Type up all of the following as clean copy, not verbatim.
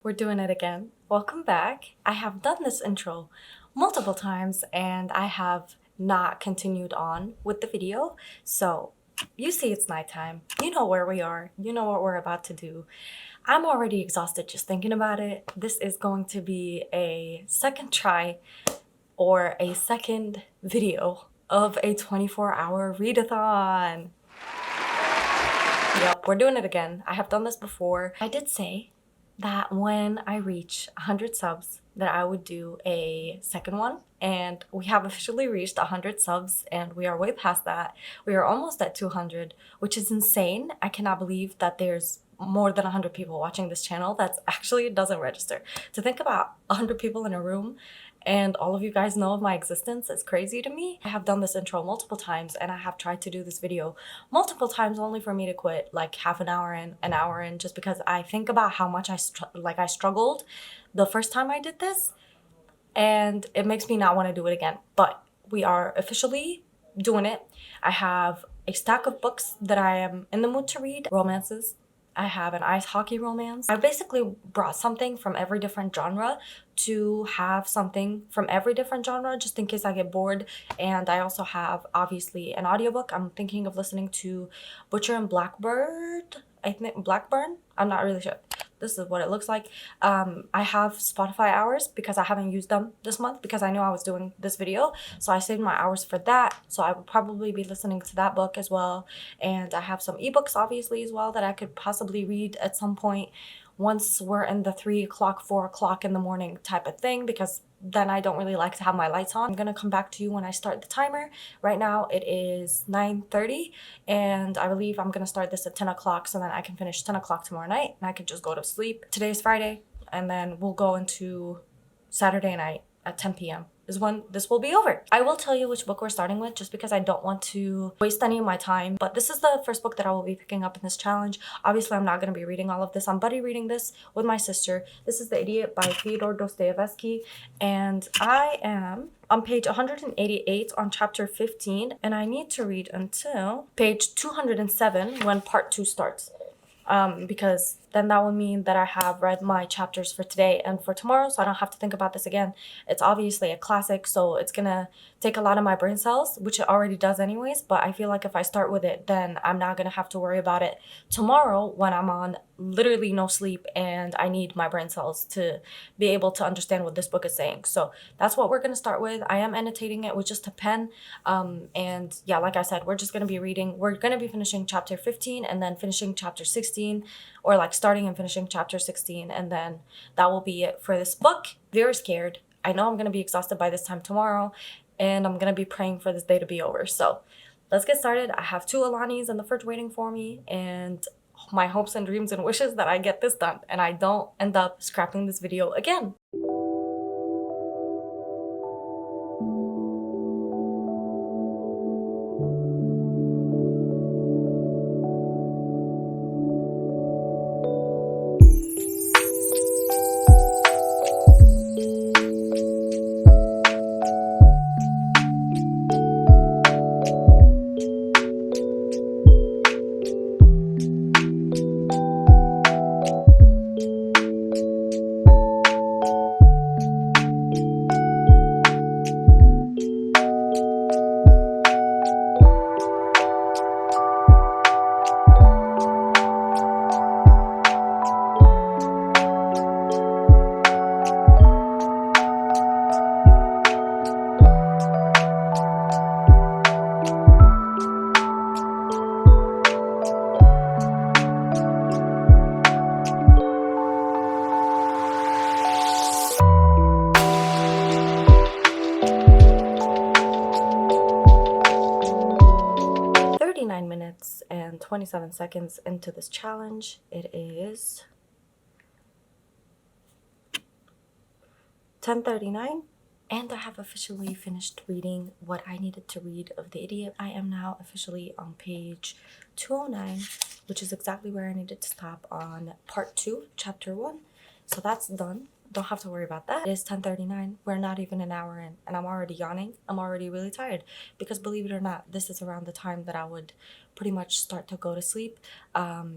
We're doing it again. Welcome back. I have done this intro multiple times and I have not continued on with the video. So you see it's nighttime. You know where we are. You know what we're about to do. I'm already exhausted just thinking about it. This is going to be a second try or a second video of a 24-hour readathon. Yep, we're doing it again. I have done this before. I did say that when I reach 100 subs that I would do a second one, and we have officially reached 100 subs and we are way past that. We are almost at 200, which is insane. I cannot believe that there's more than 100 people watching this channel. That's actually doesn't register. To think about 100 people in a room and all of you guys know of my existence is crazy to me. I have done this intro multiple times and I have tried to do this video multiple times only for me to quit like half an hour in, just because I think about how much I struggled the first time I did this and it makes me not want to do it again. But we are officially doing it. I have a stack of books that I am in the mood to read. Romances. I have an ice hockey romance. I basically brought something from every different genre to have something from every different genre just in case I get bored. And I also have obviously an audiobook. I'm thinking of listening to Butcher and Blackbird. I think Blackburn. I'm not really sure. This is what it looks like. I have Spotify hours because I haven't used them this month because I knew I was doing this video. So I saved my hours for that. So I will probably be listening to that book as well. And I have some ebooks obviously as well that I could possibly read at some point once we're in the 3 o'clock, 4 o'clock in the morning type of thing, because then I don't really like to have my lights on. I'm gonna come back to you when I start the timer. Right now it is 9:30 and I believe I'm gonna start this at 10 o'clock so then I can finish 10 o'clock tomorrow night and I can just go to sleep. Today's Friday and then we'll go into Saturday night at 10 p.m. is when this will be over. I will tell you which book we're starting with just because I don't want to waste any of my time. But this is the first book that I will be picking up in this challenge. Obviously, I'm not going to be reading all of this. I'm buddy reading this with my sister. This is The Idiot by Fyodor Dostoevsky. And I am on page 188 on chapter 15. And I need to read until page 207 when part 2 starts. Because then that will mean that I have read my chapters for today and for tomorrow, so I don't have to think about this again. It's obviously a classic, so it's gonna take a lot of my brain cells, which it already does anyways, but I feel like if I start with it, then I'm not gonna have to worry about it tomorrow when I'm on literally no sleep and I need my brain cells to be able to understand what this book is saying. So that's what we're gonna start with. I am annotating it with just a pen, and yeah, like I said, we're just gonna be reading. We're gonna be finishing chapter 15 and then finishing chapter 16, or like starting and finishing chapter 16, and then that will be it for this book. Very scared. I know I'm gonna be exhausted by this time tomorrow and I'm gonna be praying for this day to be over. So let's get started. I have 2 Alanis in the fridge waiting for me and my hopes and dreams and wishes that I get this done and I don't end up scrapping this video again. Minutes and 27 seconds into this challenge. It is 10:39 and I have officially finished reading what I needed to read of The Idiot. I am now officially on page 209, which is exactly where I needed to stop on part 2, chapter 1. So that's done. don't have to worry about that. It is 10:39. We're not even an hour in, and I'm already yawning. I'm already really tired because, believe it or not, this is around the time that I would pretty much start to go to sleep,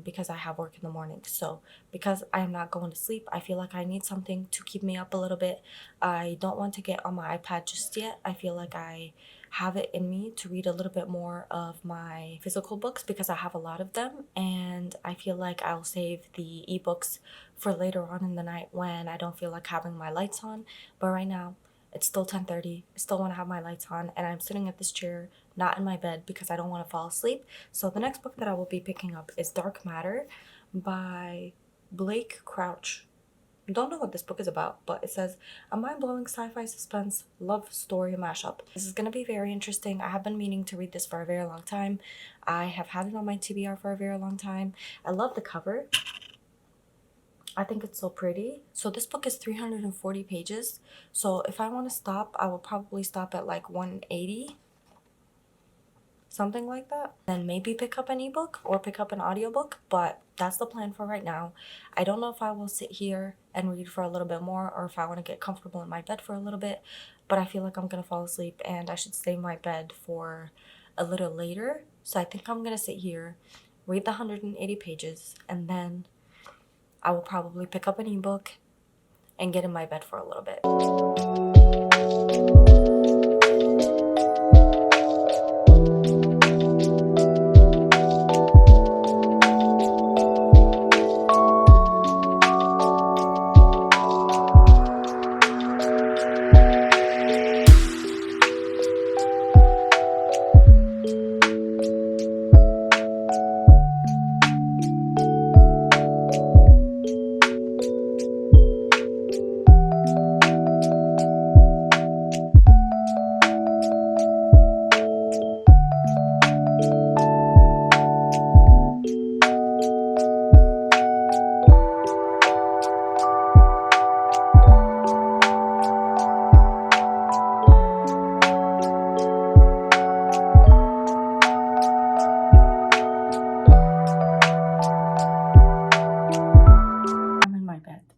because I have work in the morning. So because I am not going to sleep, I feel like I need something to keep me up a little bit. I don't want to get on my iPad just yet. I feel like I have it in me to read a little bit more of my physical books because I have a lot of them, and I feel like I'll save the ebooks for later on in the night when I don't feel like having my lights on. But right now it's still 10:30. I still want to have my lights on, and I'm sitting at this chair, not in my bed, because I don't want to fall asleep. So the next book that I will be picking up is Dark Matter by Blake Crouch. Don't know what this book is about, but it says a mind-blowing sci-fi suspense love story mashup. This is going to be very interesting. I have been meaning to read this for a very long time. I have had it on my TBR for a very long time. I love the cover. I think it's so pretty. So this book is 340 pages. So if I want to stop, I will probably stop at like 180. Something like that. Then maybe pick up an ebook or pick up an audiobook, but that's the plan for right now. I don't know if I will sit here and read for a little bit more or if I want to get comfortable in my bed for a little bit, but I feel like I'm gonna fall asleep and I should stay in my bed for a little later. So I think I'm gonna sit here, read the 180 pages, and then I will probably pick up an ebook and get in my bed for a little bit.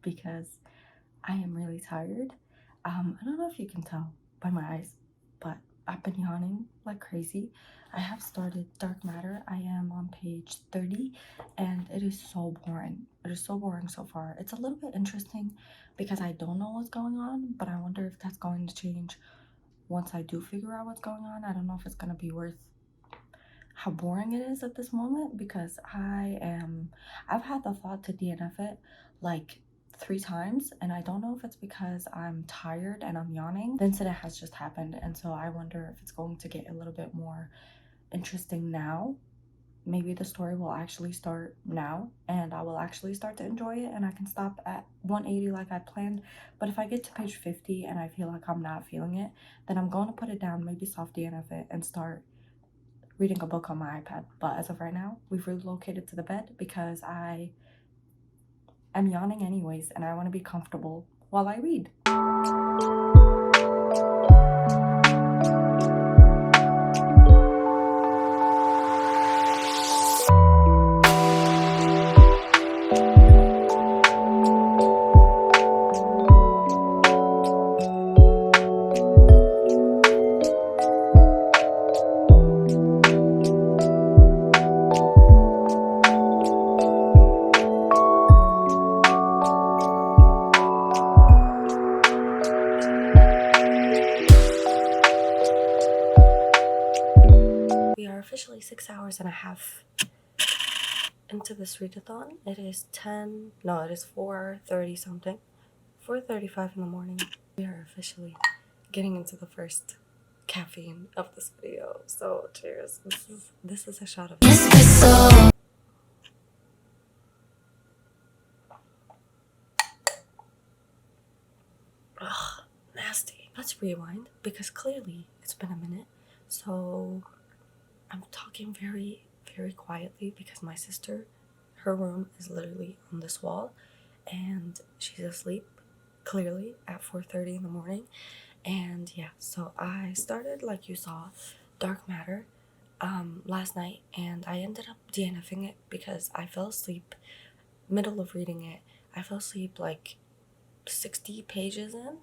Because I am really tired. I don't know if you can tell by my eyes, but I've been yawning like crazy. I have started Dark Matter. I am on page 30 and it is so boring. It is so boring so far. It's a little bit interesting because I don't know what's going on, but I wonder if that's going to change once I do figure out what's going on. I don't know if it's going to be worth how boring it is at this moment because I've had the thought to DNF it like 3 times, and I don't know if it's because I'm tired and I'm yawning. The incident has just happened, and so I wonder if it's going to get a little bit more interesting now. Maybe the story will actually start now and I will actually start to enjoy it and I can stop at 180 like I planned. But if I get to page 50 and I feel like I'm not feeling it, then I'm going to put it down, maybe soft DNF it, and start reading a book on my iPad. But as of right now, we've relocated to the bed because I am yawning anyways and I want to be comfortable while I read. We are officially 6 hours and a half into this readathon. It is 4:30 something. 4:35 in the morning. We are officially getting into the first caffeine of this video. So cheers. This is a shot of it. Ugh, nasty. Let's rewind because clearly it's been a minute. So I'm talking very, very quietly because my sister, her room is literally on this wall and she's asleep clearly at 4:30 in the morning. And yeah, so I started, like you saw, Dark Matter last night and I ended up DNFing it because I fell asleep middle of reading it. I fell asleep like 60 pages in,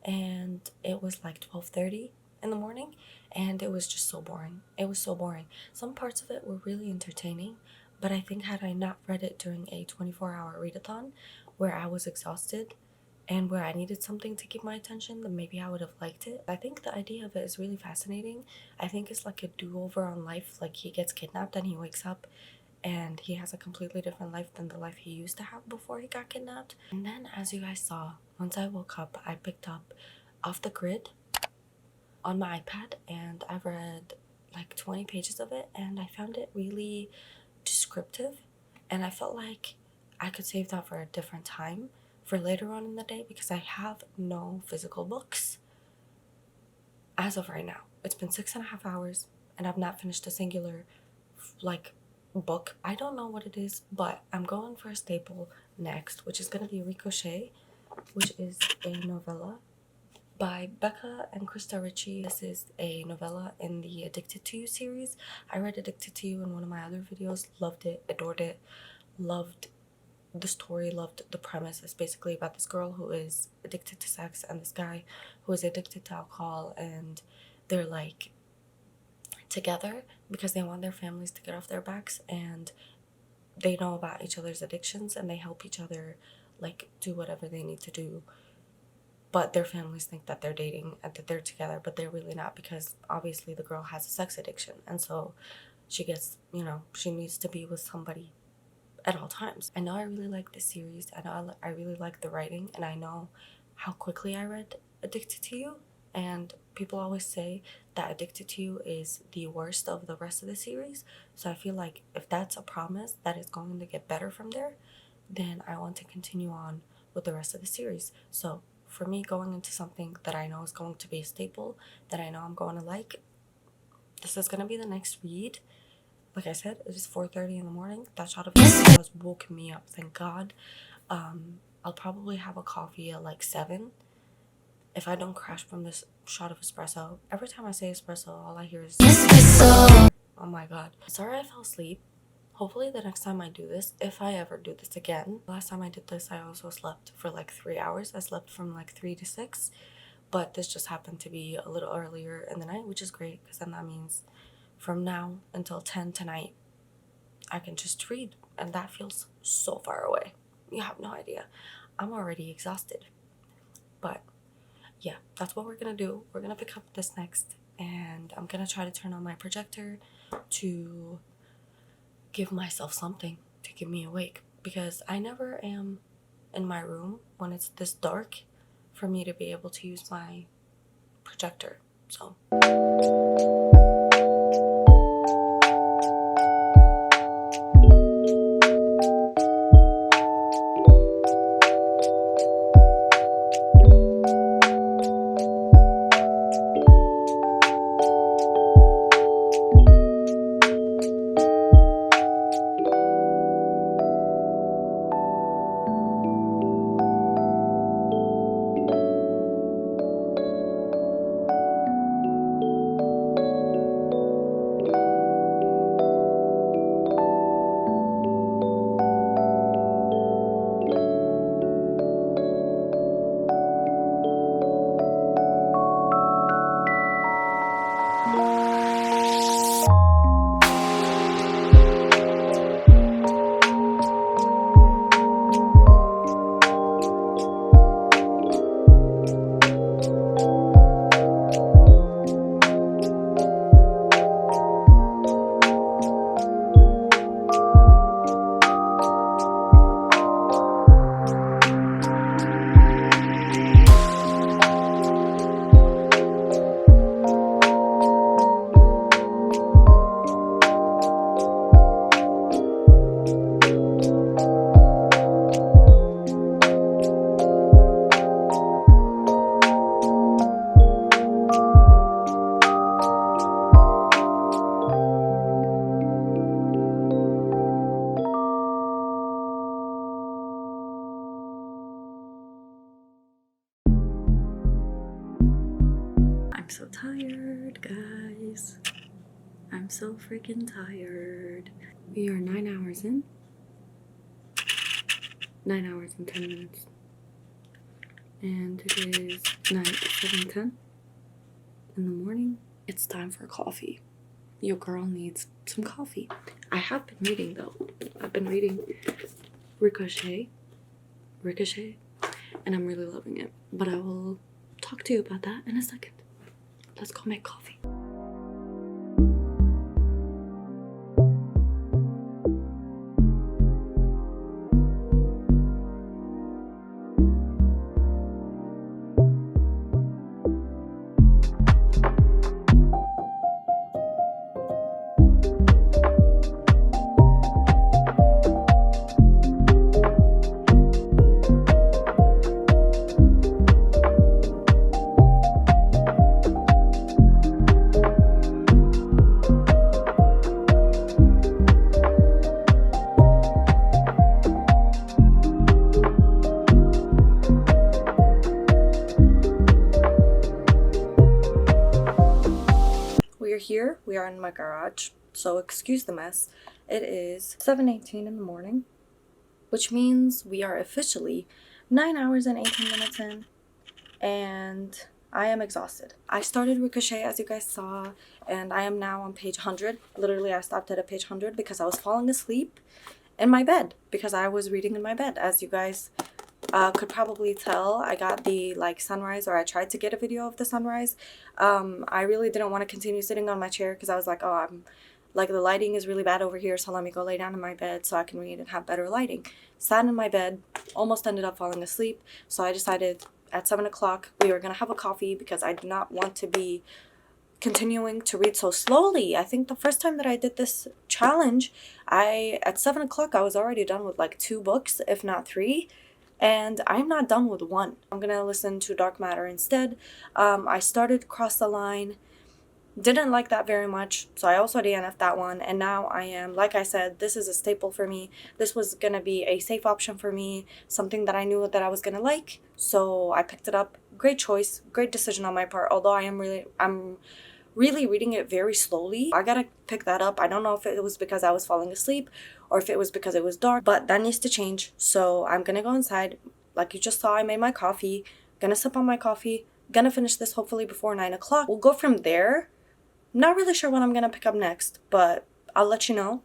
and it was like 12:30 in the morning, and it was just so boring. It was so boring. Some parts of it were really entertaining, but I think had I not read it during a 24-hour readathon where I was exhausted and where I needed something to keep my attention, then maybe I would have liked it. I think the idea of it is really fascinating. I think it's like a do-over on life. Like, he gets kidnapped and he wakes up and he has a completely different life than the life he used to have before he got kidnapped. And then, as you guys saw, once I woke up, I picked up Off the Grid on my iPad and I read like 20 pages of it, and I found it really descriptive, and I felt like I could save that for a different time, for later on in the day, because I have no physical books as of right now. It's been 6.5 hours and I've not finished a singular like book. I don't know what it is, but I'm going for a staple next, which is going to be Ricochet, which is a novella by Becca and Krista Ritchie. This is a novella in the Addicted to You series. I read Addicted to You in one of my other videos, loved it, adored it, loved the story, loved the premise. It's basically about this girl who is addicted to sex and this guy who is addicted to alcohol, and they're like together because they want their families to get off their backs, and they know about each other's addictions and they help each other like do whatever they need to do. But their families think that they're dating and that they're together, but they're really not, because obviously the girl has a sex addiction, and so she gets, she needs to be with somebody at all times. I know I really like this series. I know I really like the writing, and I know how quickly I read Addicted to You, and people always say that Addicted to You is the worst of the rest of the series. So I feel like if that's a promise that it's going to get better from there, then I want to continue on with the rest of the series. So for me, going into something that I know is going to be a staple, that I know I'm going to like, this is going to be the next read. Like I said, it is 4:30 in the morning. That shot of espresso has woken me up, thank God. I'll probably have a coffee at like 7 if I don't crash from this shot of espresso. Every time I say espresso, all I hear is espresso. Oh my God. Sorry I fell asleep. Hopefully the next time I do this, if I ever do this again. Last time I did this, I also slept for like 3 hours. I slept from like 3 to 6. But this just happened to be a little earlier in the night, which is great, because then that means from now until 10 tonight, I can just read, and that feels so far away. You have no idea. I'm already exhausted. But yeah, that's what we're gonna do. We're gonna pick up this next, and I'm gonna try to turn on my projector to give myself something to keep me awake, because I never am in my room when it's this dark for me to be able to use my projector. So I'm so tired, guys. I'm so freaking tired. We are 9 hours in. 9 hours and 10 minutes. and it is night 7:10 in the morning. It's time for coffee. Your girl needs some coffee. I have been reading though. I've been reading Ricochet, and I'm really loving it. But I will talk to you about that in a second. Let's go make coffee. Here we are in my garage, so excuse the mess. It is 7:18 in the morning, which means we are officially 9 hours and 18 minutes in, and I am exhausted. I started Ricochet, as you guys saw, and I am now on page 100. Literally, I stopped at a page 100 because I was falling asleep in my bed, because I was reading in my bed. As you guys could probably tell, I got the sunrise, or I tried to get a video of the sunrise. I really didn't want to continue sitting on my chair because I was like, oh, I'm like, the lighting is really bad over here, so let me go lay down in my bed so I can read and have better lighting. Sat in my bed, almost ended up falling asleep, so I decided at 7 o'clock we were gonna have a coffee because I did not want to be continuing to read so slowly. I think the first time that I did this challenge, at 7 o'clock I was already done with like 2 books, if not 3. And I'm not done with 1. I'm gonna listen to Dark Matter instead. I started Cross the Line. Didn't like that very much, so I also DNF'd that one. And now I am, like I said, this is a staple for me. This was gonna be a safe option for me, something that I knew that I was gonna like. So I picked it up. Great choice, great decision on my part. Although I'm really reading it very slowly. I gotta pick that up. I don't know if it was because I was falling asleep or if it was because it was dark, but that needs to change. So I'm gonna go inside. Like you just saw, I made my coffee. Gonna sip on my coffee. Gonna finish this hopefully before 9 o'clock. We'll go from there. Not really sure what I'm gonna pick up next, but I'll let you know.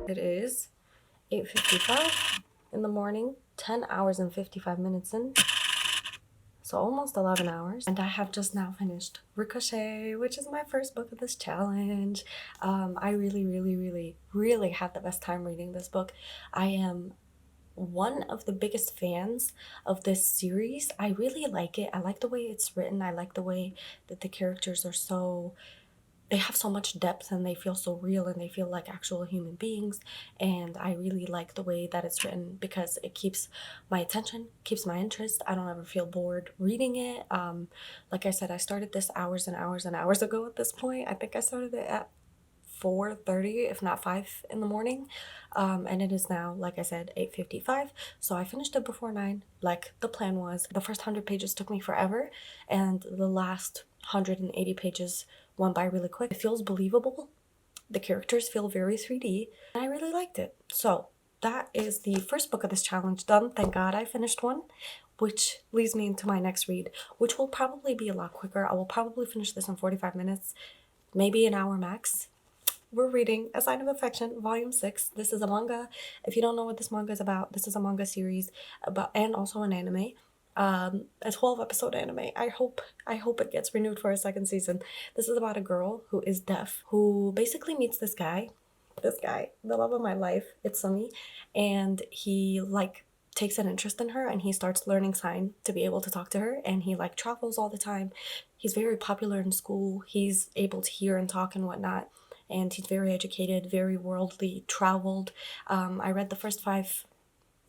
It is 8:55 in the morning, 10 hours and 55 minutes in, so almost 11 hours. And I have just now finished Ricochet, which is my first book of this challenge. I really had the best time reading this book. I am one of the biggest fans of this series. I really like it. I like the way it's written. I like the way that the characters are they have so much depth and they feel so real and they feel like actual human beings. And I really like the way that it's written because it keeps my attention, keeps my interest. I don't ever feel bored reading it. Like I said, I started this hours and hours and hours ago at this point. I think I started it at 4:30, if not 5 in the morning. And it is now, like I said, 8:55. So I finished it before 9, like the plan was. The first 100 pages took me forever, and the last 180 pages went by really quick. It feels believable. The characters feel very 3D, and I really liked it. So that is the first book of this challenge done. Thank God I finished one, which leads me into my next read, which will probably be a lot quicker. I will probably finish this in 45 minutes, maybe an hour max. We're reading A Sign of Affection, Volume 6. This is a manga. If you don't know what this manga is about, this is a manga series about, and also an anime. A 12-episode anime. I hope it gets renewed for a second season. This is about a girl who is deaf, who basically meets this guy This guy, the love of my life, it's Sumi, and he like takes an interest in her and he starts learning sign to be able to talk to her, and he like travels all the time. He's very popular in school. He's able to hear and talk and whatnot, and he's very educated, very worldly, traveled. I read the first 5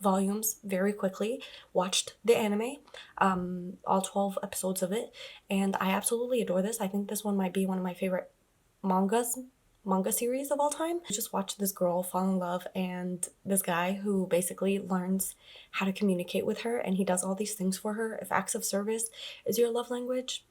volumes very quickly, watched the anime, all 12 episodes of it, and I absolutely adore this. I think this one might be one of my favorite manga series of all time. I just watched this girl fall in love and this guy who basically learns how to communicate with her, and he does all these things for her. If acts of service is your love language,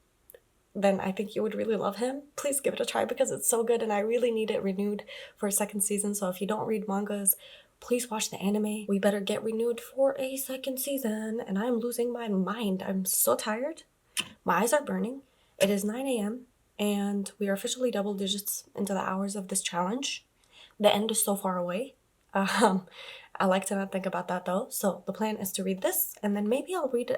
then I think you would really love him. Please give it a try because it's so good, and I really need it renewed for a second season. So if you don't read mangas, please watch the anime. We better get renewed for a second season, and I'm losing my mind. I'm so tired. My eyes are burning. It is 9 a.m. and we are officially double digits into the hours of this challenge. The end is so far away. I like to not think about that though. So the plan is to read this, and then maybe I'll read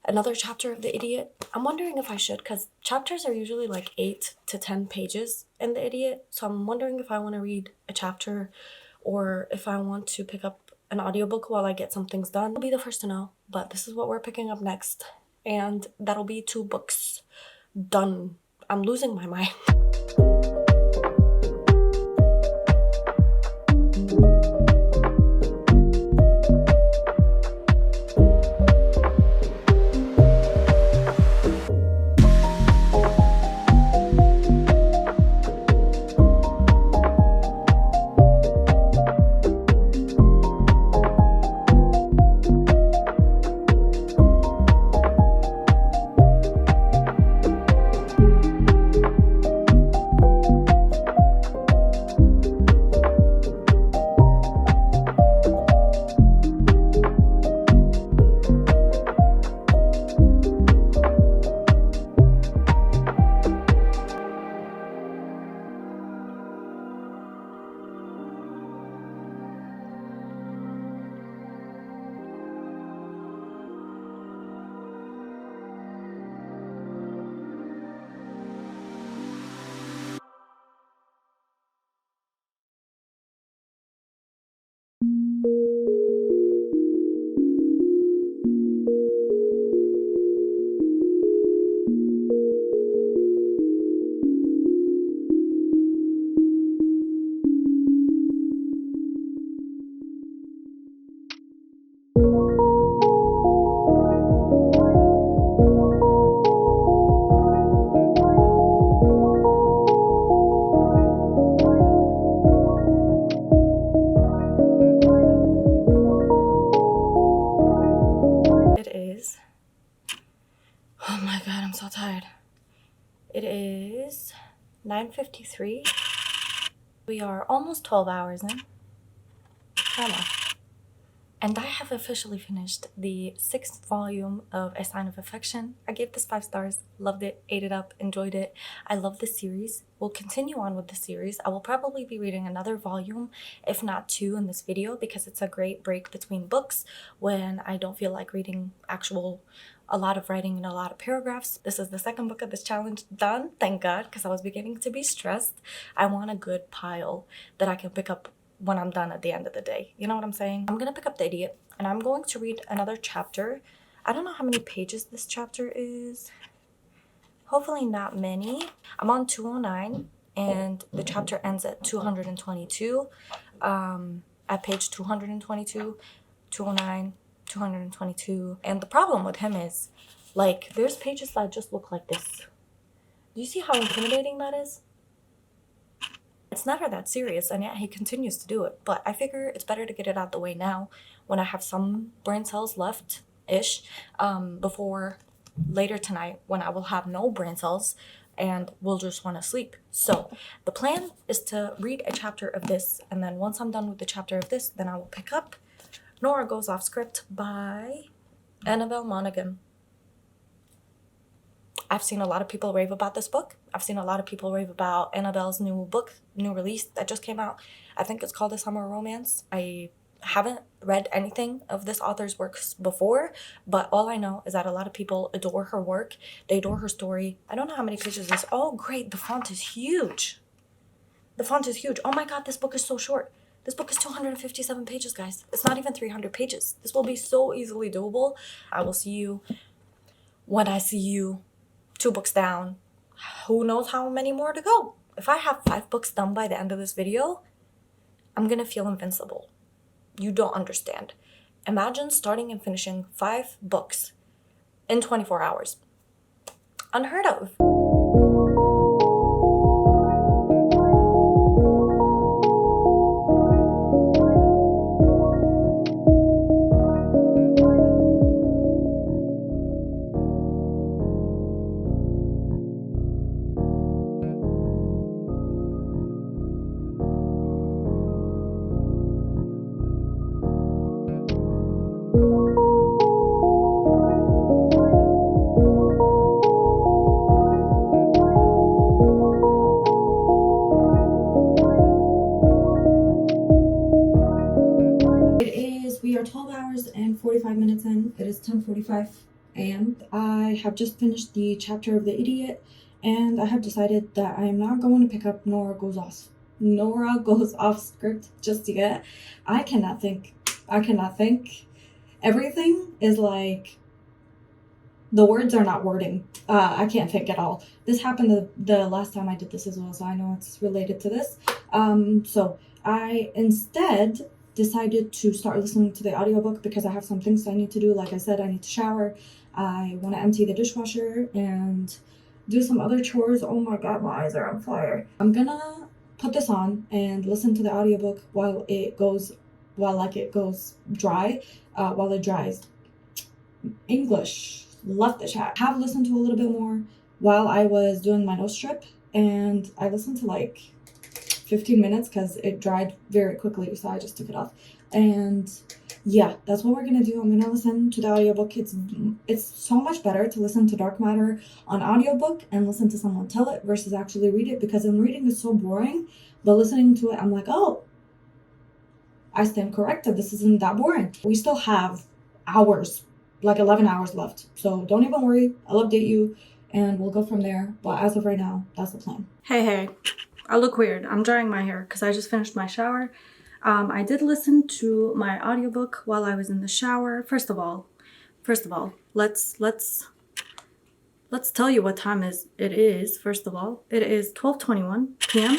another chapter of The Idiot. I'm wondering if I should, because chapters are usually like 8 to 10 pages in The Idiot. So I'm wondering if I want to read a chapter or if I want to pick up an audiobook while I get some things done. I'll be the first to know, but this is what we're picking up next. And that'll be 2 books done. I'm losing my mind. Oh my god, I'm so tired. It is 9:53. We are almost 12 hours in. Come on. And I have officially finished the 6th volume of A Sign of Affection. I gave this 5 stars, loved it, ate it up, enjoyed it. I love this series. We'll continue on with the series. I will probably be reading another volume, if not 2 in this video, because it's a great break between books when I don't feel like reading a lot of writing and a lot of paragraphs. This is the 2nd book of this challenge done, thank God, because I was beginning to be stressed. I want a good pile that I can pick up when I'm done at the end of the day. You know what I'm saying? I'm gonna pick up The Idiot and I'm going to read another chapter. I don't know how many pages this chapter is. Hopefully not many. I'm on 209 and the chapter ends at 222. At page 222, 209, 222. And the problem with him is, like, there's pages that just look like this. Do you see how intimidating that is? It's never that serious, and yet he continues to do it. But I figure it's better to get it out the way now when I have some brain cells left-ish, before later tonight when I will have no brain cells and will just want to sleep. So the plan is to read a chapter of this, and then once I'm done with the chapter of this, then I will pick up Nora Goes Off Script by Annabelle Monaghan. I've seen a lot of people rave about this book. I've seen a lot of people rave about Annabelle's new book, new release that just came out. I think it's called A Summer Romance. I haven't read anything of this author's works before, but all I know is that a lot of people adore her work. They adore her story. I don't know how many pages this is. Oh, great. The font is huge. The font is huge. Oh my god, this book is so short. This book is 257 pages, guys. It's not even 300 pages. This will be so easily doable. I will see you when I see you 2 books down. Who knows how many more to go. If I have 5 books done by the end of this video, I'm gonna feel invincible. You don't understand. Imagine starting and finishing 5 books in 24 hours. Unheard of. We are 12 hours and 45 minutes in. It is 10:45 a.m. I have just finished the chapter of The Idiot, and I have decided that I am not going to pick up Nora Goes Off script just yet. I cannot think. Everything is like, the words are not wording. I can't think at all. This happened the last time I did this as well, so I know it's related to this. So I instead decided to start listening to the audiobook because I have some things I need to do. Like I said, I need to shower. I want to empty the dishwasher and do some other chores. Oh my god, my eyes are on fire. I'm gonna put this on and listen to the audiobook while it goes dry, while it dries. English, love the chat. Have listened to a little bit more while I was doing my nose strip, and I listened to like 15 minutes because it dried very quickly, so I just took it off. And yeah, that's what we're gonna do. I'm gonna listen to the audiobook. It's so much better to listen to dark matter on audiobook and listen to someone tell it versus actually read it, because in reading is so boring, but listening to it I'm like, oh, I stand corrected, this isn't that boring. We still have hours, like 11 hours left, so don't even worry. I'll update you and we'll go from there, but as of right now, that's the plan. Hey, I look weird. I'm drying my hair because I just finished my shower. I did listen to my audiobook while I was in the shower. First of all, let's tell you what time it is. First of all, it is 12:21 p.m.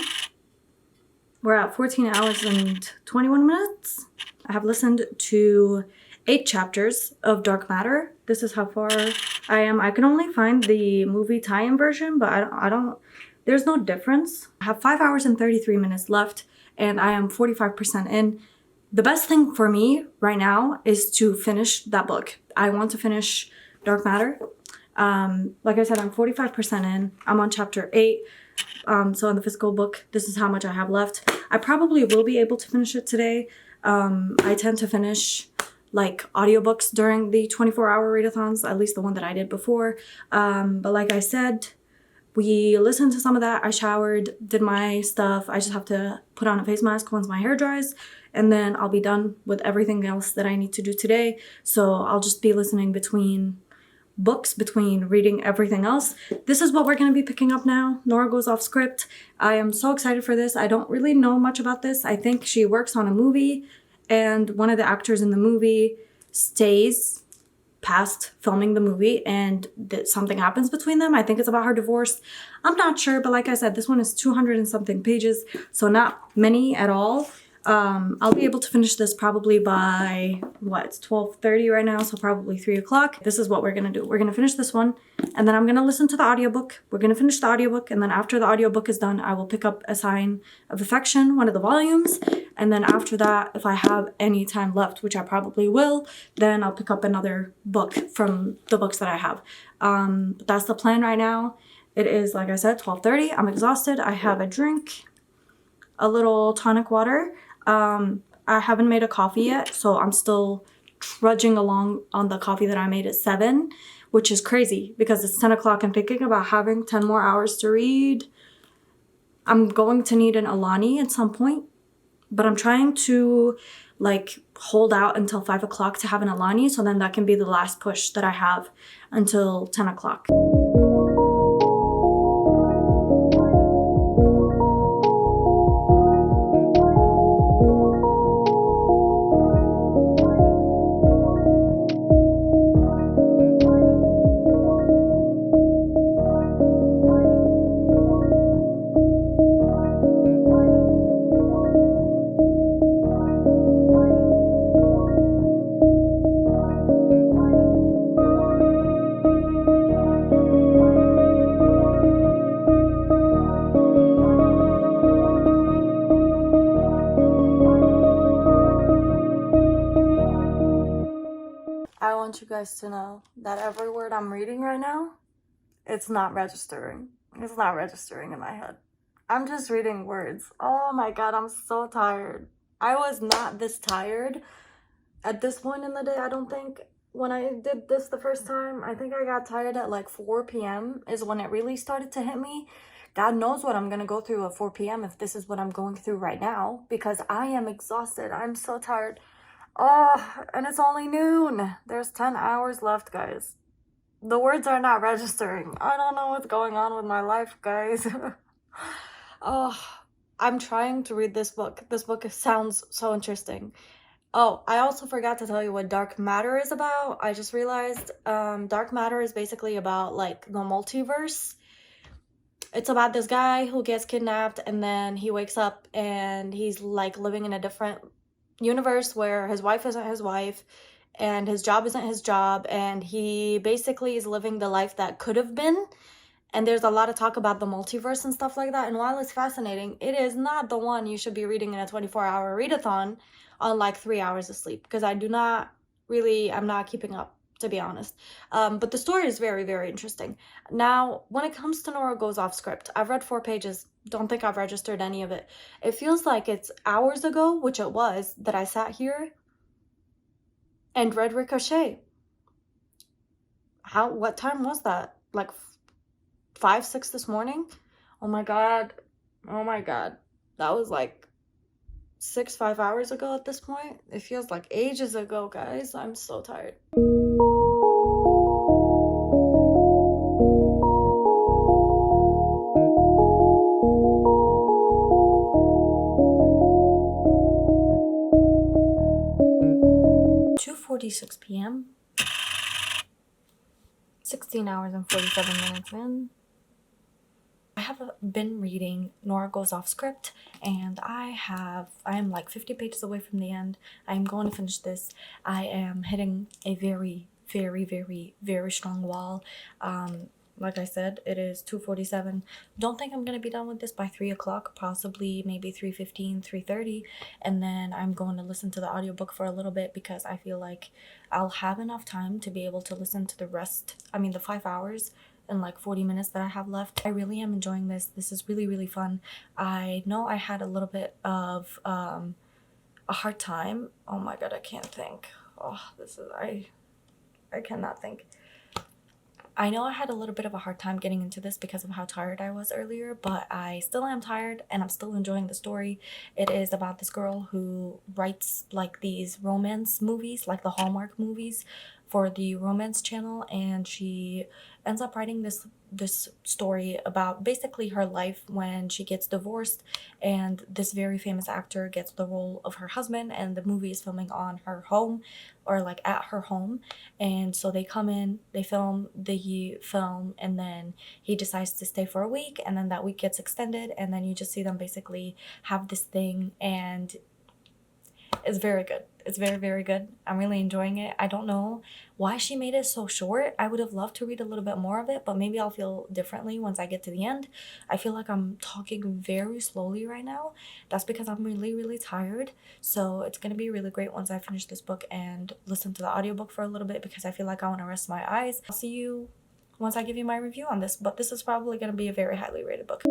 We're at 14 hours and 21 minutes. I have listened to 8 chapters of Dark Matter. This is how far I am. I can only find the movie tie-in version, but I don't there's no difference. I have 5 hours and 33 minutes left, and I am 45% in. The best thing for me right now is to finish that book. I want to finish Dark Matter. Like I said, I'm 45% in. I'm on chapter 8. So in the physical book, this is how much I have left. I probably will be able to finish it today. I tend to finish like audiobooks during the 24-hour readathons, at least the one that I did before. But like I said, we listened to some of that. I showered, did my stuff. I just have to put on a face mask once my hair dries, and then I'll be done with everything else that I need to do today. So I'll just be listening between books, between reading everything else. This is what we're going to be picking up now. Nora Goes Off script. I am so excited for this. I don't really know much about this. I think she works on a movie, and one of the actors in the movie stays past filming the movie, and something happens between them. I think it's about her divorce. I'm not sure, but like I said, this one is 200 and something pages, so not many at all. I'll be able to finish this probably by, it's 12:30 right now, so probably 3 o'clock. This is what we're gonna do. We're gonna finish this one, and then I'm gonna listen to the audiobook. We're gonna finish the audiobook, and then after the audiobook is done, I will pick up A Sign of Affection, one of the volumes, and then after that, if I have any time left, which I probably will, then I'll pick up another book from the books that I have. But that's the plan right now. It is, like I said, 12:30. I'm exhausted. I have a drink, a little tonic water. I haven't made a coffee yet, so I'm still trudging along on the coffee that I made at 7, which is crazy because it's 10 o'clock. I'm thinking about having 10 more hours to read. I'm going to need an Alani at some point, but I'm trying to like hold out until 5 o'clock to have an Alani, so then that can be the last push that I have until 10 o'clock. want you guys to know that every word I'm reading right now, it's not registering. It's not registering in my head. I'm just reading words. Oh my god, I'm so tired. I was not this tired at this point in the day, I don't think. When I did this the first time, I think I got tired at like 4 p.m. is when it really started to hit me. God knows what I'm gonna go through at 4 p.m. if this is what I'm going through right now, because I am exhausted. I'm so tired. Oh, and it's only noon. There's 10 hours left, guys. The words are not registering. I don't know what's going on with my life, guys. Oh, I'm trying to read this book. This book sounds so interesting. Oh, I also forgot to tell you what dark matter is about. I just realized dark matter is basically about like the multiverse. It's about this guy who gets kidnapped and then he wakes up and he's like living in a different universe where his wife isn't his wife and his job isn't his job, and he basically is living the life that could have been. And there's a lot of talk about the multiverse and stuff like that. And while it's fascinating, it is not the one you should be reading in a 24-hour readathon on like 3 hours of sleep, because I'm not keeping up, to be honest. But the story is very, very interesting. Now, when it comes to Nora Goes Off Script, I've read 4 pages. Don't think I've registered any of it. It feels like it's hours ago, which it was, that I sat here and read Ricochet. What time was that? Like 5, 6 this morning? Oh my god. Oh my god. That was like 5 hours ago at this point. It feels like ages ago, guys. I'm so tired. .46 p.m. 16 hours and 47 minutes in. I have been reading Nora Goes Off Script, and I am like 50 pages away from the end. I am going to finish this. I am hitting a very, very, very, very strong wall. Like I said, it is 2:47. Don't think I'm going to be done with this by 3 o'clock, possibly maybe 3:15, 3:30. And then I'm going to listen to the audiobook for a little bit, because I feel like I'll have enough time to be able to listen to the 5 hours and like 40 minutes that I have left. I really am enjoying this. This is really, really fun. I know I had a little bit of a hard time. Oh my god, I can't think. Oh, I cannot think. I know I had a little bit of a hard time getting into this because of how tired I was earlier, but I still am tired and I'm still enjoying the story. It is about this girl who writes like these romance movies, like the Hallmark movies, for the romance channel, and she ends up writing this story about basically her life when she gets divorced, and this very famous actor gets the role of her husband, and the movie is filming on her home, or like at her home. And so they come in, they film the film, and then he decides to stay for a week, and then that week gets extended, and then you just see them basically have this thing, and it's very good. It's very, very good. I'm really enjoying it. I don't know why she made it so short. I would have loved to read a little bit more of it, but maybe I'll feel differently once I get to the end. I feel like I'm talking very slowly right now. That's because I'm really, really tired. So it's going to be really great once I finish this book and listen to the audiobook for a little bit, because I feel like I want to rest my eyes. I'll see you once I give you my review on this, but this is probably going to be a very highly rated book.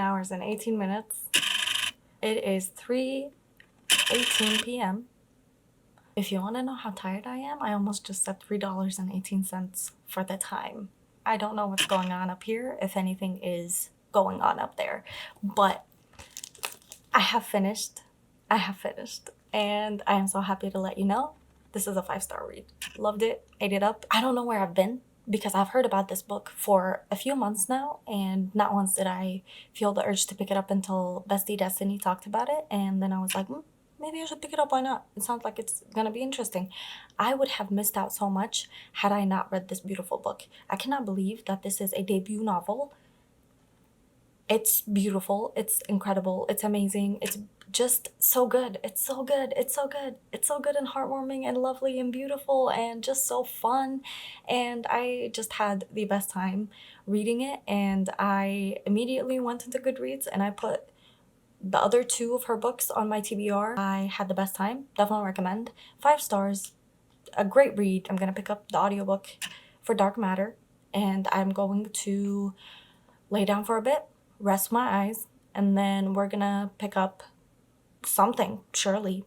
.hours and 18 minutes. It is 3:18 p.m. If you want to know how tired I am, I almost just said $3.18 for the time. I don't know what's going on up here, if anything is going on up there, but I have finished. And I am so happy to let you know this is a 5-star read. Loved it, ate it up. I don't know where I've been, because I've heard about this book for a few months now, and not once did I feel the urge to pick it up until Bestie Destiny talked about it, and then I was like, maybe I should pick it up. Why not? It sounds like it's gonna be interesting. I would have missed out so much had I not read this beautiful book. I cannot believe that this is a debut novel. It's beautiful. It's incredible. It's amazing. It's just so good. It's so good. It's so good. It's so good and heartwarming and lovely and beautiful and just so fun. And I just had the best time reading it. And I immediately went into Goodreads and I put the other 2 of her books on my TBR. I had the best time. Definitely recommend. 5 stars. A great read. I'm gonna pick up the audiobook for Dark Matter and I'm going to lay down for a bit, rest my eyes, and then we're gonna pick up something, surely.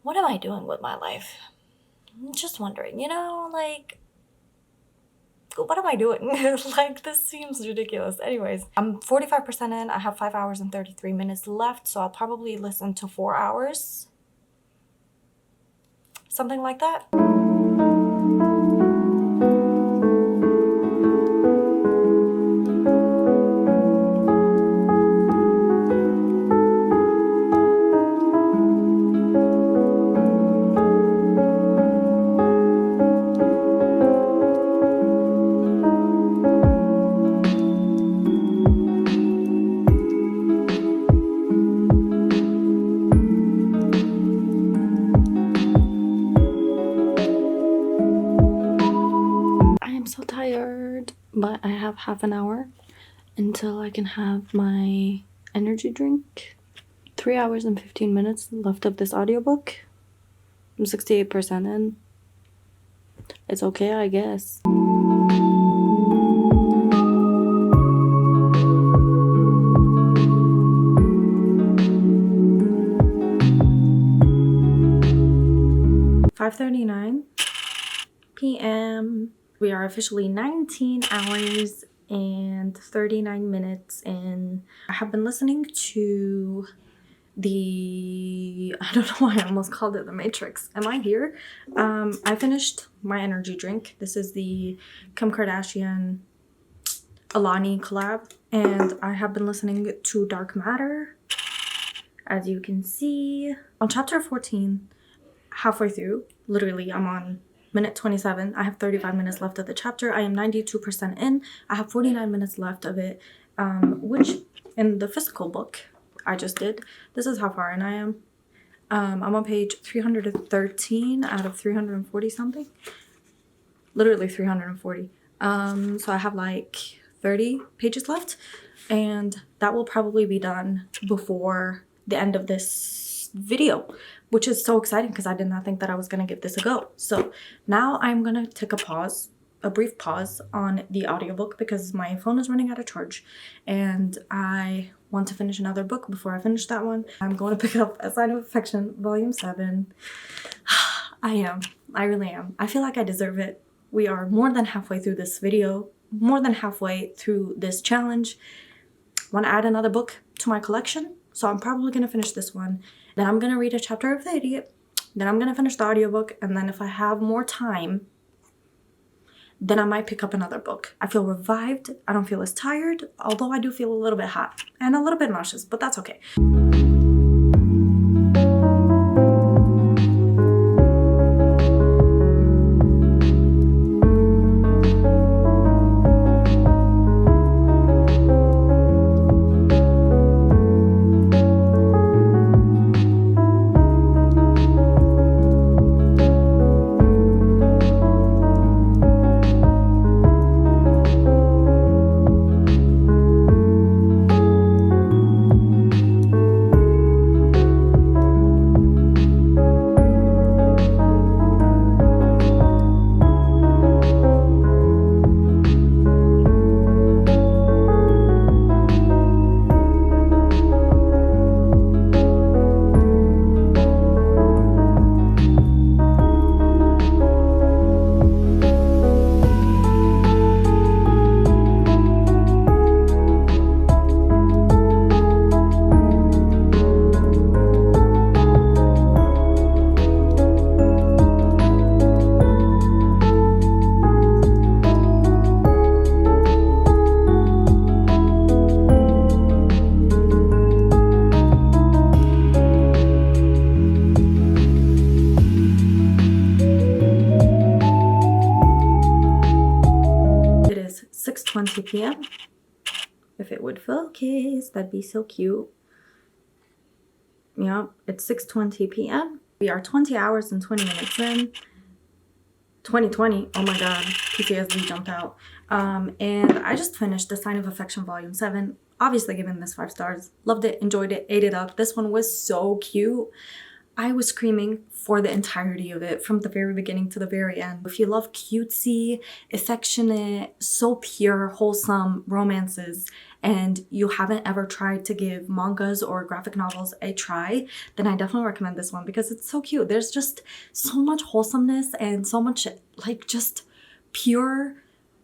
What am I doing with my life? I'm just wondering, like, what am I doing? Like, this seems ridiculous. Anyways, I'm 45% in. I have 5 hours and 33 minutes left, so I'll probably listen to 4 hours. Something like that. But I have half an hour until I can have my energy drink. 3 hours and 15 minutes left of this audiobook. I'm 68% in. It's okay, I guess. (5:39 p.m.) We are officially 19 hours and 39 minutes in. I have been listening to I don't know why I almost called it The Matrix. Am I here? I finished my energy drink. This is the Kim Kardashian Alani collab. And I have been listening to Dark Matter. As you can see, on chapter 14, halfway through, literally I'm on minute 27. I have 35 minutes left of the chapter. I am 92% in. I have 49 minutes left of it, which in the physical book I just did, this is how far in I am. I'm on page 313 out of 340 something. Literally 340. So I have like 30 pages left, and that will probably be done before the end of this video, which is so exciting because I did not think that I was going to give this a go. So now I'm going to take a brief pause on the audiobook because my phone is running out of charge and I want to finish another book before I finish that one. I'm going to pick up A Sign of Affection, Volume 7. I really am. I feel like I deserve it. We are more than halfway through this video, more than halfway through this challenge. Want to add another book to my collection, so I'm probably going to finish this one. Then I'm going to read a chapter of The Idiot. Then I'm going to finish the audiobook. And then if I have more time, then I might pick up another book. I feel revived. I don't feel as tired, although I do feel a little bit hot and a little bit nauseous, but that's okay. 6:20 p.m. If it would focus, that'd be so cute. Yep, it's 6:20 p.m. We are 20 hours and 20 minutes in. 2020, oh my god, PTSD jumped out. And I just finished The Sign of Affection Volume 7. Obviously giving this 5 stars. Loved it, enjoyed it, ate it up. This one was so cute. I was screaming for the entirety of it, from the very beginning to the very end. If you love cutesy, affectionate, so pure, wholesome romances, and you haven't ever tried to give mangas or graphic novels a try, then I definitely recommend this one because it's so cute. There's just so much wholesomeness and so much like just pure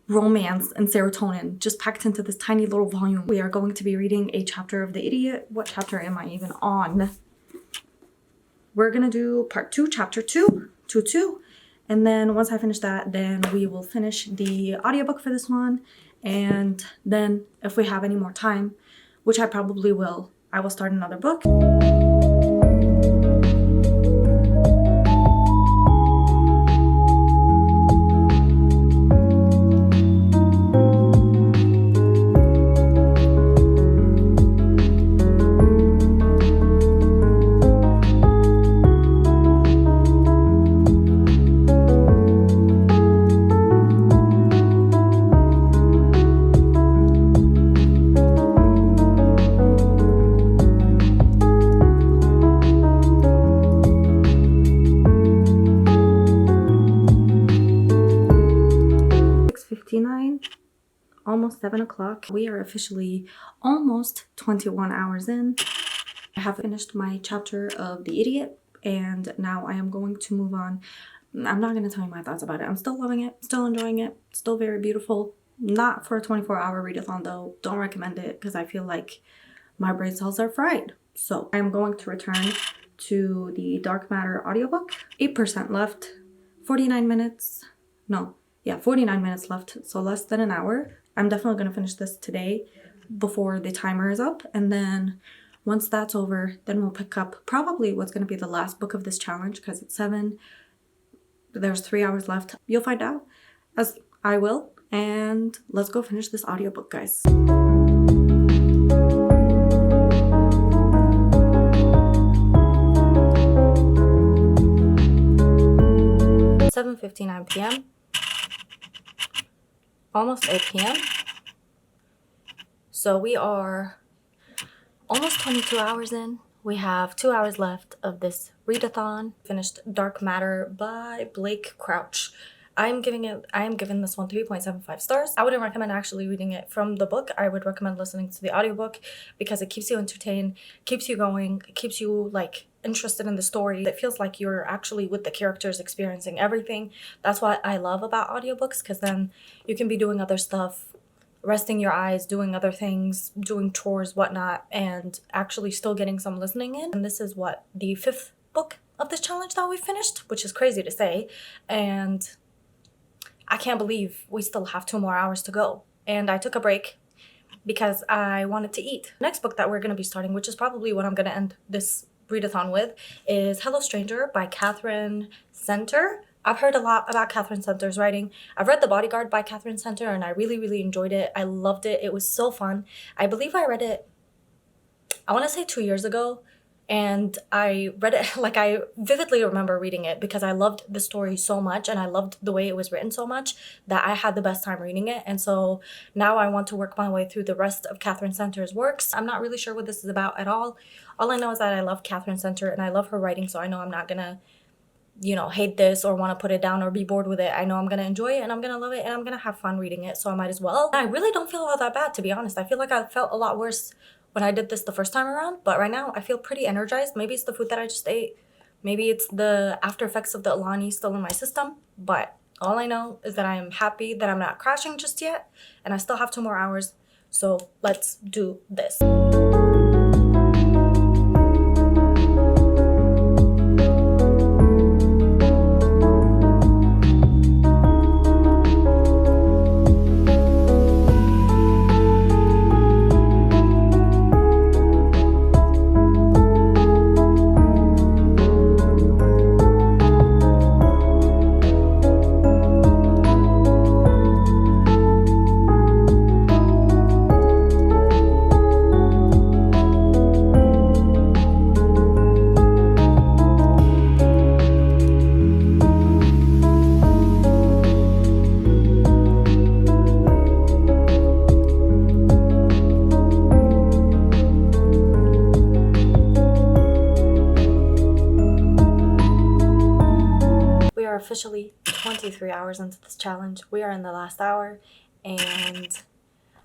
romance and serotonin just packed into this tiny little volume. We are going to be reading a chapter of The Idiot. What chapter am I even on? We're gonna do part 2, chapter 2, and then once I finish that, then we will finish the audiobook for this one, and then if we have any more time, which I probably will, I will start another book. Almost 7 o'clock. We are officially almost 21 hours in. I have finished my chapter of The Idiot, and now I am going to move on. I'm not going to tell you my thoughts about it. I'm still loving it, still enjoying it, still very beautiful. Not for a 24-hour readathon though. Don't recommend it because I feel like my brain cells are fried. So I'm going to return to the Dark Matter audiobook. 8% left. 49 minutes. No. Yeah, 49 minutes left, so less than an hour. I'm definitely going to finish this today before the timer is up. And then once that's over, then we'll pick up probably what's going to be the last book of this challenge because it's 7. There's 3 hours left. You'll find out, as I will. And let's go finish this audiobook, guys. 7:59 p.m. Almost 8 p.m. So we are almost 22 hours in. We have 2 hours left of this readathon. Finished Dark Matter by Blake Crouch. I am giving this one 3.75 stars. I wouldn't recommend actually reading it from the book. I would recommend listening to the audiobook because it keeps you entertained, keeps you going, keeps you like interested in the story. It feels like you're actually with the characters experiencing everything. That's what I love about audiobooks, because then you can be doing other stuff, resting your eyes, doing other things, doing chores, whatnot, and actually still getting some listening in. And this is what, the 5th book of this challenge that we finished, which is crazy to say. And I can't believe we still have 2 more hours to go. And I took a break because I wanted to eat. Next book that we're going to be starting, which is probably what I'm going to end this readathon with, is Hello Stranger by Catherine Center. I've heard a lot about Catherine Center's writing. I've read The Bodyguard by Catherine Center and I really, really enjoyed it. I loved it. It was so fun. I believe I read it, I want to say 2 years ago. And I read it, like I vividly remember reading it because I loved the story so much and I loved the way it was written so much that I had the best time reading it. And so now I want to work my way through the rest of Catherine Center's works. I'm not really sure what this is about at all. All I know is that I love Catherine Center and I love her writing, so I know I'm not gonna, hate this or want to put it down or be bored with it. I know I'm gonna enjoy it and I'm gonna love it and I'm gonna have fun reading it, so I might as well. I really don't feel all that bad, to be honest. I feel like I felt a lot worse when I did this the first time around, but right now I feel pretty energized. Maybe it's the food that I just ate. Maybe it's the after effects of the Alani still in my system, but all I know is that I am happy that I'm not crashing just yet and I still have 2 more hours. So let's do this. officially 23 hours into this challenge. We are in the last hour, and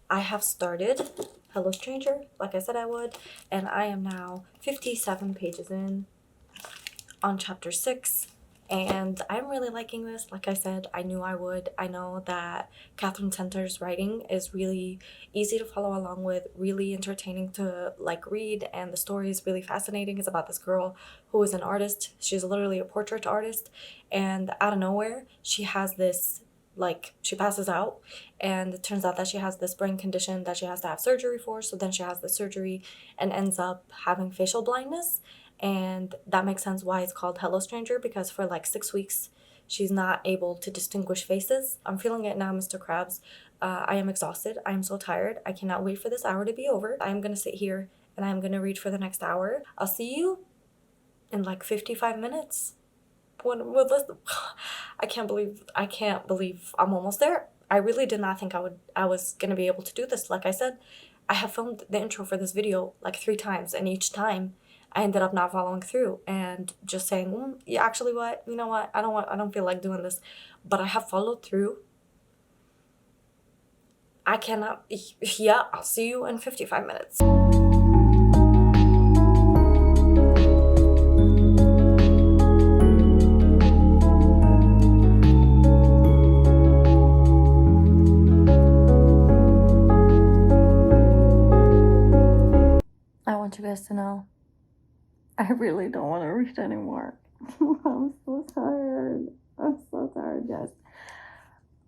I have started Hello Stranger, like I said I would, and I am now 57 pages in on chapter 6, and I'm really liking this. Like I said, I knew I would. I know that Catherine Center's writing is really easy to follow along with, really entertaining to like read, and the story is really fascinating. It's about this girl who is an artist. She's literally a portrait artist, and out of nowhere, she has this, like, she passes out, and it turns out that she has this brain condition that she has to have surgery for. So then she has the surgery and ends up having facial blindness, and that makes sense why it's called Hello Stranger, because for like 6 weeks she's not able to distinguish faces. I'm feeling it now, Mr. Krabs. I am exhausted. I am so tired. I cannot wait for this hour to be over. I am gonna sit here and I'm gonna read for the next hour. I'll see you in like 55 minutes. When this, I can't believe I'm almost there. I really did not think I was gonna be able to do this. Like I said, I have filmed the intro for this video like 3 times, and each time I ended up not following through and just saying, yeah, actually what, you know what, I don't feel like doing this. But I have followed through. I cannot, yeah, I'll see you in 55 minutes. I want you guys to know, I really don't want to read anymore. I'm so tired. I'm so tired, guys.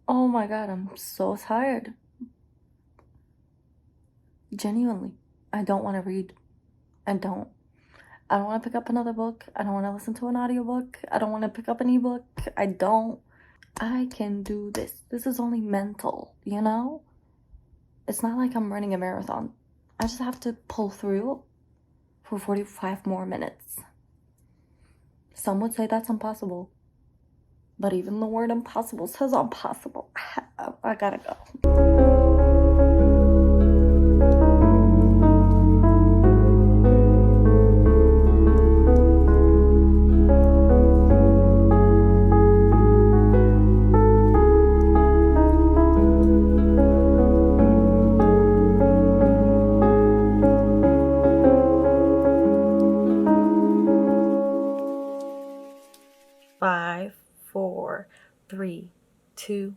Oh my god, I'm so tired. Genuinely, I don't want to read. I don't want to pick up another book. I don't want to listen to an audiobook. I don't want to pick up an ebook. I can do this. This is only mental, you know? It's not like I'm running a marathon. I just have to pull through for 45 more minutes. Some would say that's impossible. But even the word impossible says impossible. I gotta go. Five, 4, 3, 2,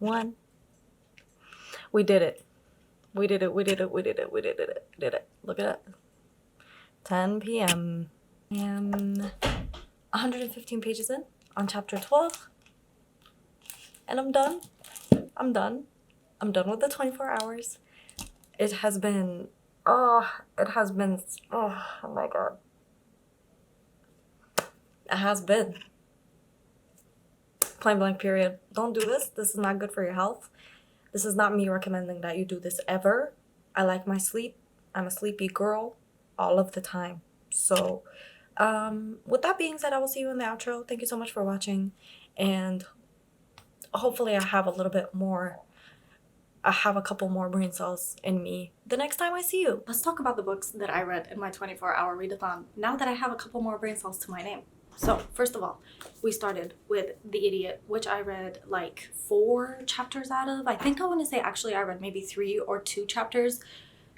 1. We did it. We did it. Look at it. 10 p.m. And 115 pages in on chapter 12. And I'm done. I'm done with the 24 hours. It has been, oh my god. It has been. Plain blank period. Don't do this. This is not good for your health. This is not me recommending that you do this ever. I like my sleep. I'm a sleepy girl all of the time. So with that being said, I will see you in the outro. Thank you so much for watching, and hopefully I have a couple more brain cells in me the next time I see you. Let's talk about the books that I read in my 24-hour readathon now that I have a couple more brain cells to my name. So, first of all, we started with The Idiot, which I read like 4 chapters out of. I think I want to say actually I read maybe 3 or 2 chapters.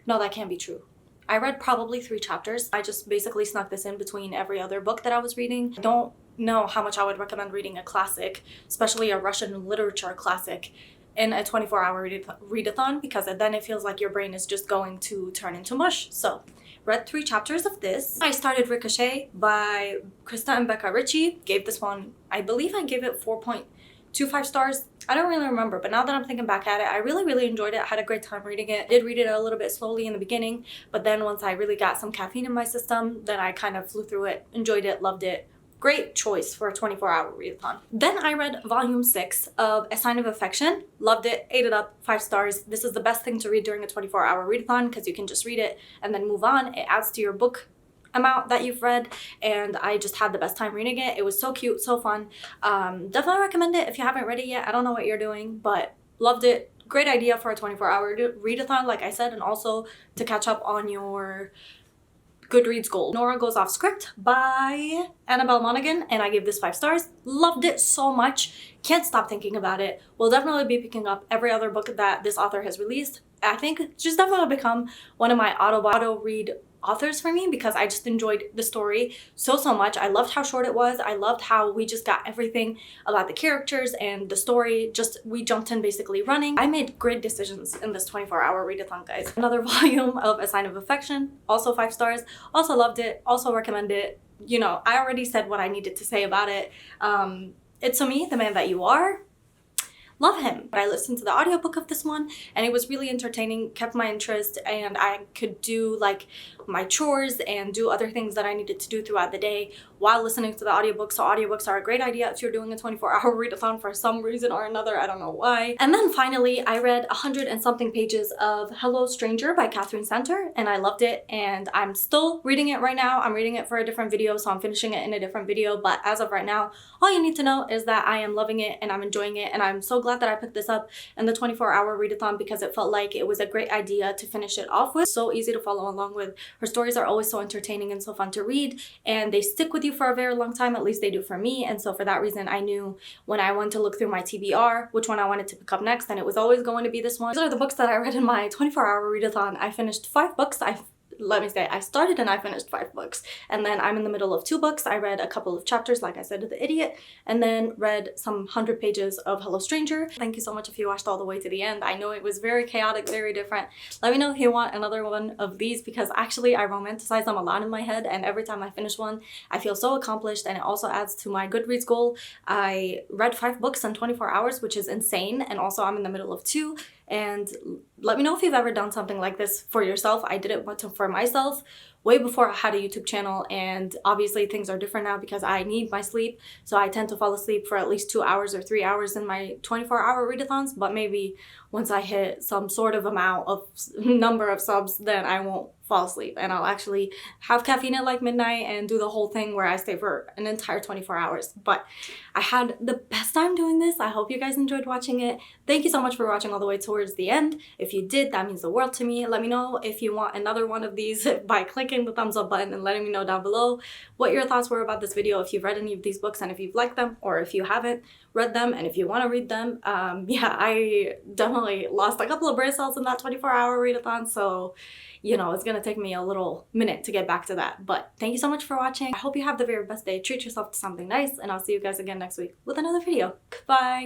No, that can't be true. I read probably 3 chapters. I just basically snuck this in between every other book that I was reading. I don't know how much I would recommend reading a classic, especially a Russian literature classic, in a 24-hour readathon, because then it feels like your brain is just going to turn into mush. So, read 3 chapters of this. I started Ricochet by Krista and Becca Ritchie. Gave this one, I believe I gave it 4.25 stars. I don't really remember, but now that I'm thinking back at it, I really enjoyed it. I had a great time reading it. I did read it a little bit slowly in the beginning, but then once I really got some caffeine in my system, then I kind of flew through it, enjoyed it, loved it. Great choice for a 24-hour readathon. Then I read volume 6 of A Sign of Affection. Loved it, ate it up, 5 stars. This is the best thing to read during a 24-hour readathon because you can just read it and then move on. It adds to your book amount that you've read, and I just had the best time reading it. It was so cute, so fun. Definitely recommend it if you haven't read it yet. I don't know what you're doing, but loved it. Great idea for a 24-hour readathon, like I said, and also to catch up on your Goodreads Gold. Nora Goes Off Script by Annabelle Monaghan, and I gave this 5 stars. Loved it so much. Can't stop thinking about it. Will definitely be picking up every other book that this author has released. I think she's definitely become one of my auto read authors for me because I just enjoyed the story so much. I loved how short it was. I loved how we just got everything about the characters and the story. Just we jumped in basically running. I made great decisions in this 24-hour readathon, guys. Another volume of A Sign of Affection, also 5 stars. Also loved it, also recommend it. You know, I already said what I needed to say about it. It's Me, The Man That You Are. Love him. But I listened to the audiobook of this one and it was really entertaining, kept my interest, and I could do like my chores and do other things that I needed to do throughout the day while listening to the audiobook. So audiobooks are a great idea if you're doing a 24-hour readathon for some reason or another. I don't know why. And then finally, I read 100 and something pages of Hello Stranger by Catherine Center and I loved it, and I'm still reading it right now. I'm reading it for a different video, so I'm finishing it in a different video, but as of right now, all you need to know is that I am loving it and I'm enjoying it, and I'm so glad that I picked this up in the 24-hour readathon because it felt like it was a great idea to finish it off with. So easy to follow along with. Her stories are always so entertaining and so fun to read, and they stick with you for a very long time. At least they do for me. And so for that reason, I knew when I went to look through my TBR which one I wanted to pick up next, and it was always going to be this one. These are the books that I read in my 24-hour readathon. I finished 5 books. Let me say, I started and I finished 5 books, and then I'm in the middle of 2 books. I read a couple of chapters, like I said to the idiot, and then read some 100 pages of Hello Stranger. Thank you so much if you watched all the way to the end. I know it was very chaotic, very different. Let me know if you want another one of these, because actually I romanticize them a lot in my head, and every time I finish one, I feel so accomplished, and it also adds to my Goodreads goal. I read 5 books in 24 hours, which is insane, and also I'm in the middle of 2. And let me know if you've ever done something like this for yourself. I did it for myself way before I had a YouTube channel, and obviously things are different now because I need my sleep, so I tend to fall asleep for at least 2 hours or 3 hours in my 24-hour readathons. But maybe once I hit some sort of amount of number of subs, then I won't fall asleep and I'll actually have caffeine at like midnight and do the whole thing where I stay for an entire 24 hours. But I had the best time doing this. I hope you guys enjoyed watching it. Thank you so much for watching all the way towards the end. If you did, that means the world to me. Let me know if you want another one of these by clicking the thumbs up button and letting me know down below what your thoughts were about this video, if you've read any of these books and if you've liked them, or if you haven't read them and if you want to read them. Yeah, I definitely lost a couple of brain cells in that 24-hour readathon, so you know, it's gonna take me a little minute to get back to that. But thank you so much for watching. I hope you have the very best day. Treat yourself to something nice, and I'll see you guys again next week with another video. Goodbye.